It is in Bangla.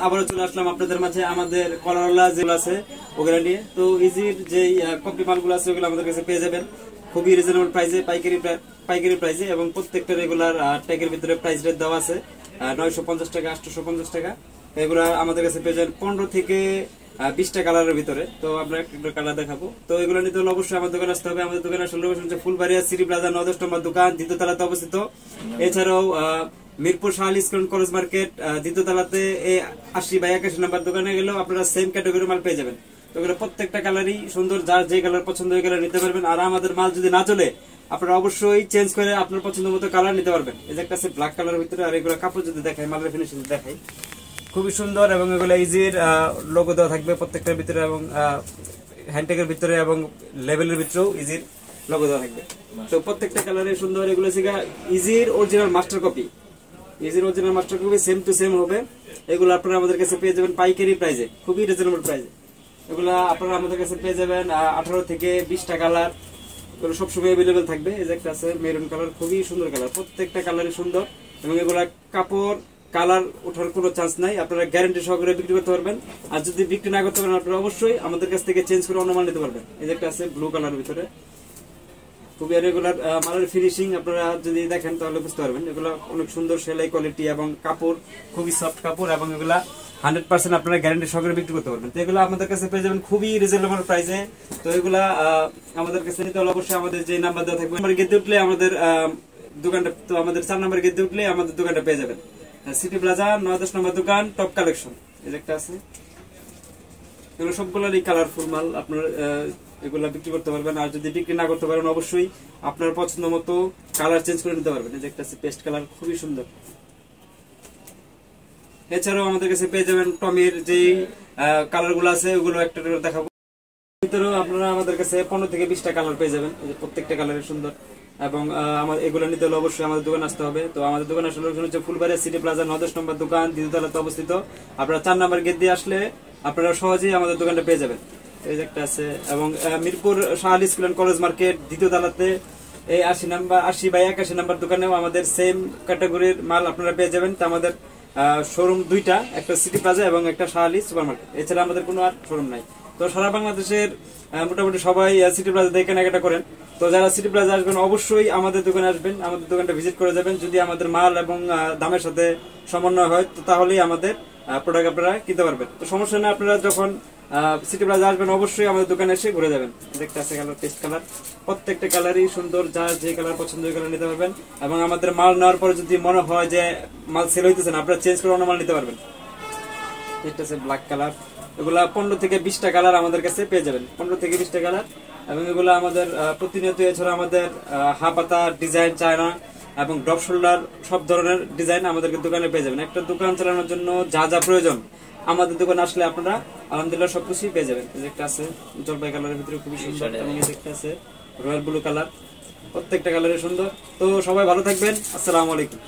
আবারও চলে আসলাম আপনাদের মাঝে আমাদের কলারওয়ালা যেগুলো আছে ওগুলা নিয়ে। তো ইজির যে কপি মালগুলো আছে ওগুলো আমাদের কাছে পেয়ে যাবেন খুবই রিজনেবল প্রাইসে, পাইকারি প্রাইসে, এবং প্রত্যেকটা রেগুলার ট্যাগের ভিতরে প্রাইস রেট দেওয়া আছে 950 টাকা, 850 টাকা। এগুলো আমাদের কাছে পেয়ে যাবেন 15 থেকে 20টা কালারের ভিতরে। তো আমরা একটা কালার দেখাবো। তো এগুলো নিতে হলে অবশ্যই আমাদের দোকানে আসতে হবে। আমাদের দোকানে আসলে লোকেশন হচ্ছে ফুলবাড়িয়া সিটি প্লাজা 9 নম্বর দোকান, দ্বিতীয় তলাতে অবস্থিত। এছাড়াও Mirpur Shah Ali school college market দ্বিতীয় তলাতে 80/81 নম্বর দোকানে গেলেও আপনারা সেম ক্যাটাগরি মাল পেয়ে যাবেন। তো এগুলো প্রত্যেকটা কালারই সুন্দর, যার যে কালার পছন্দ ওই কালার নিতে পারবেন। আর আমাদের মাল যদি না চলে আপনারা অবশ্যই চেঞ্জ করে আপনার পছন্দ মতো কালার নিতে পারবেন। এই যে একটা আছে ব্ল্যাক কালারের ভিতরে। আর এগুলো কাপড় যদি দেখায়, মালের ফিনিশিং দেখাই খুবই সুন্দর, এবং এগুলো ইজির লোগো দেওয়া থাকবে প্রত্যেকটার ভিতরে, এবং হ্যান্ডটেকের ভিতরে এবং লেভেলের ভিতরেও ইজির লোগো দেওয়া থাকবে। তো প্রত্যেকটা কালারে সুন্দর। এগুলো ইজির original master copy, same to same হবে। এগুলো আপনারা আমাদের কাছে পেয়ে যাবেন পাইকারি প্রাইসে, খুবই রিজনেবল প্রাইসে। এগুলো আপনারা আমাদের কাছে পেয়ে যাবেন 18 থেকে 20টা কালার। এগুলো সবসময় অ্যাভেলেবেল থাকবে। এই যে একটা আছে মেরুন কালার, খুবই সুন্দর কালার, প্রত্যেকটা কালারই সুন্দর, এবং এগুলা কাপড় কালার ওঠার কোনো চান্স নাই। আপনারা গ্যারান্টি সহকারে বিক্রি করতে পারবেন। আর যদি বিক্রি না করতে পারেন আপনারা অবশ্যই আমাদের কাছ থেকে চেঞ্জ করে অন্য মাল নিতে পারবেন। এই যে একটা আছে ব্লু কালারের ভিতরে, খুবই রেগুলার মালের ফিনিশিং আপনারা যদি দেখেন তাহলে বুঝতে পারবেন। এগুলো অনেক সুন্দর সেলাই কোয়ালিটি, এবং কাপড় খুবই সফট কাপড়, এবং এগুলা 100% আপনারা গ্যারান্টি সহকারে বিক্রি করতে পারবেন। তো এগুলো আমাদের কাছে পেয়ে যাবেন খুবই রিজনেবল প্রাইসে। তো এগুলা আমাদের কাছে নিতে হলে অবশ্যই আমাদের যে নাম্বার দেওয়া থাকবে নাম্বার গেটে উঠলে আমাদের দোকানটা, তো আমাদের 4 নম্বর গেটে উঠলে আমাদের দোকানটা পেয়ে যাবেন সিটি প্লাজা 9 নম্বর দোকান, টপ কালেকশন। এই যে একটা আছে, এগুলো সবগুলোরই কালারফুল মাল, আপনার এগুলা বিক্রি করতে পারবেন। আর যদি বিক্রি না করতে পারেন অবশ্যই আপনার পছন্দ মতো কালার চেঞ্জ করে নিতে পারবেন। এই যে একটা আছে পেস্ট কালার, খুবই সুন্দর। এছাড়াও আমাদের কাছে পেয়ে যাবেন টমির যে কালার গুলো আছে ওগুলো একটা দেখাবো। ভিতরেও আপনারা আমাদের কাছে 15 থেকে 20টা কালার পেয়ে যাবেন। প্রত্যেকটা কালারের সুন্দর, এবং এগুলো নিতে হলে অবশ্যই আমাদের দোকানে আসতে হবে। তো আমাদের দোকানে আসলে হচ্ছে ফুলবাড়িয়া সিটি প্লাজা 9 নম্বর দোকান, দ্বিতীয় তলাতে অবস্থিত। আপনারা 4 নম্বর গেট দিয়ে আসলে আপনারা সহজেই আমাদের দোকানটা পেয়ে যাবেন। এই যে একটা আছে, এবং Mirpur Shah Ali school college market দ্বিতীয় তলাতে 80/81 নম্বর দোকানেও আমাদের সেম ক্যাটাগরির মাল আপনারা পেয়ে যাবেন। তো আমাদের শোরুম দুইটা, একটা সিটি প্লাজা এবং একটা শাহ আলী সুপার মার্কেট। এছাড়া আমাদের কোনো আর শোরুম নাই। তো সারা বাংলাদেশের মোটামুটি সবাই সিটি প্লাজা দিয়ে কেনাকাটা করেন। তো যারা সিটি প্লাজা আসবেন অবশ্যই আমাদের দোকানে আসবেন, আমাদের দোকানটা ভিজিট করে যাবেন। যদি আমাদের মাল এবং দামের সাথে সমন্বয় হয় তো তাহলেই আমাদের প্রোডাক্ট আপনারা কিনতে পারবেন। তো সমস্যা নেই, আপনারা যখন সিটি প্লাজা আসবেন অবশ্যই আমাদের দোকানে এসে ঘুরে যাবেন। দেখতে আছে কালার, পেস্ট কালার, প্রত্যেকটা কালারই সুন্দর, যার যে কালার পছন্দ ওই কালার নিতে পারবেন। এবং আমাদের মাল নেওয়ার পরে যদি মনে হয় যে মাল সেল হইতেছে না, আপনারা চেঞ্জ করে অন্য মাল নিতে পারবেন। এটা আছে ব্ল্যাক কালার, এগুলা 15 থেকে 20টা কালার আমাদের কাছে পেয়ে যাবেন, 15 থেকে 20টা কালার। এবং এগুলো আমাদের প্রতিনিয়ত, এছাড়া আমাদের হাফাতা ডিজাইন, চায়না এবং ড্রপ শোল্ডার সব ধরনের ডিজাইন আমাদেরকে দোকানে পেয়ে যাবেন। একটা দোকান চালানোর জন্য যা যা প্রয়োজন আমাদের দোকানে আসলে আপনারা আলহামদুলিল্লাহ সবকিছুই পেয়ে যাবেন। একটা আছে জলপাই কালারের ভিতরে, খুবই সুন্দর, এবং একটা আছে রয়্যাল ব্লু কালার, প্রত্যেকটা কালারে সুন্দর। তো সবাই ভালো থাকবেন, আসসালামু আলাইকুম।